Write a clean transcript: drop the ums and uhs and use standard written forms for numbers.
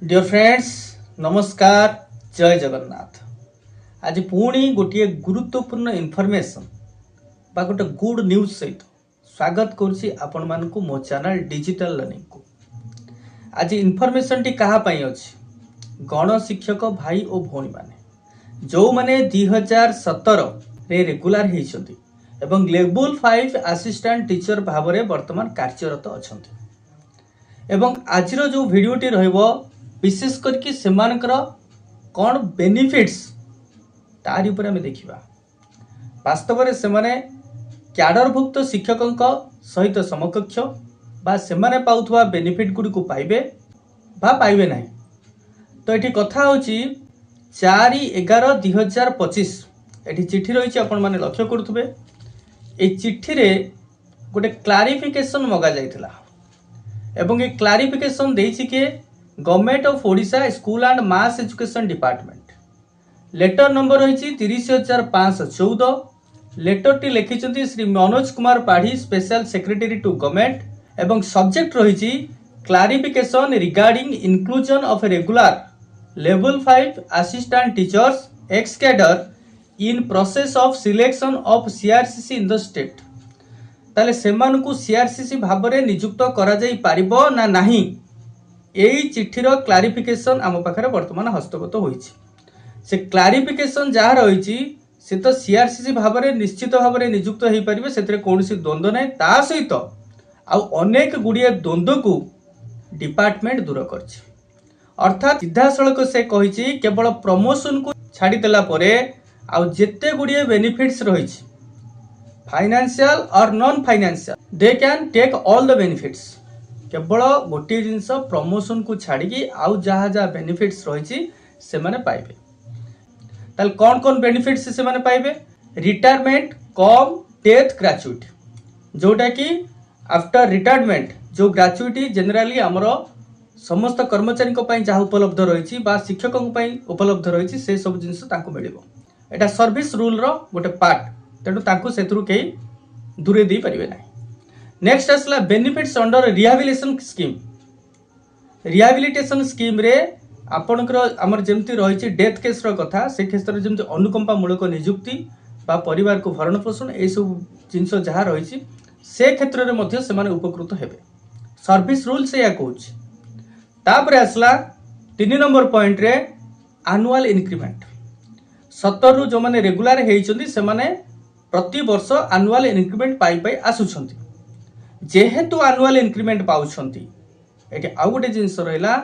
Dear friends नमस्कार जय जगन्नाथ। आज पुणी गोटे गुरुत्वपूर्ण इनफॉरमेशन बा गोटे गुड न्यूज सहित स्वागत करुच्ची आपण मानकु मो चैनल डिजिटल लर्निंग को। आज इनफॉरमेशन टी कहा पई अछि गण शिक्षक भाई और भौणी माने जो माने 2017 रे रेगुलर हेइछंती एवं लेवल 5 असिस्टेंट टीचर भाव में वर्तमान कार्यरत अछंती एवं आजिर जो भिडियोटी रहिबो विशेष करके सेमानकर कौन बेनिफिट्स तारी ऊपर आम देखा वास्तव में से क्याडरभुक्त शिक्षकों सहित समकक्ष बा सेमाने पाउथुवा बेनिफिट गुडी को पाइबे बा पाइबे नहीं। तो ये कथा होची 4/11/2025 ये चिट्ठी रही आपण मैंने लक्ष्य करुवे। ये चिट्ठी रे गोटे क्लारिफिकेशन मगा जाइथिला एवं ये क्लारिफिकेशन देछि के government of Odisha school and mass education department letter number रही 30,514। लेटर टी लिखिं Shri Manoj Kumar Padhi special secretary to government एवं सब्जेक्ट रही clarification regarding inclusion of regular level 5 assistant teachers ex cadre in process of selection of CRCC in the state. ताले सेमानकु CRCC भाव में नियुक्त करा जाई पारिबो ना नहीं यही चिठीर क्लारिफिकेशन आम पाखे बर्तमान हस्तगत होइछि। से क्लारिफिकेशन जहाँ रही से तो सीआरसीसी भाव में निश्चित भाव में नियुक्त हो पारे से कौन द्वंद्व ना ता सहित अनेक गुड़िए द्वंद्व को डिपार्टमेंट दूर कर अर्थात सीधा सड़क से कही केवल प्रमोशन को छाड़देला जिते गुड़िए बेनिफिट्स रही फाइनेंशियल और non financial they can take all the benefits. केवल गोटे जिनस प्रमोशन को छाड़ी आउ जहाँ जहाँ बेनिफिट्स रही से माने पाइबे। ताल कौन कौन बेनिफिट्स से माने पाइबे रिटायरमेंट कम डेथ ग्रेचुइटी जोटा कि आफ्टर रिटायरमेंट जो ग्रेचुइटी जनरली आमर समस्त कर्मचारी जहाँ उपलब्ध रही शिक्षकों उपलब्ध रही से सब जिनस मिल एटा सर्विस रूल रो गोटे पार्ट तेणु से कहीं दूरे दे पारे ना। नेक्स्ट आसला benefits under rehabilitation scheme. Rehabilitation scheme रे आपणकर आमर जमती रही डेथ केस कथा से क्षेत्र में जमी अनुकंपामूलक नियुक्ति बा परिवार को भरण पोषण ये सब जिनस जहाँ रही से क्षेत्र में से उपकृत हेबे। सर्विस रूल से या कहूँ तापर आसला 3 नंबर पॉइंट रे एनुअल इंक्रीमेंट 70 जो मैंने रेगुलर होती से प्रति वर्ष एनुअल इंक्रीमेंट पाई आसुछंती जेहेतु एनुअल इंक्रीमेंट पाउछंती एटी आउ गोटे जिनस रहिला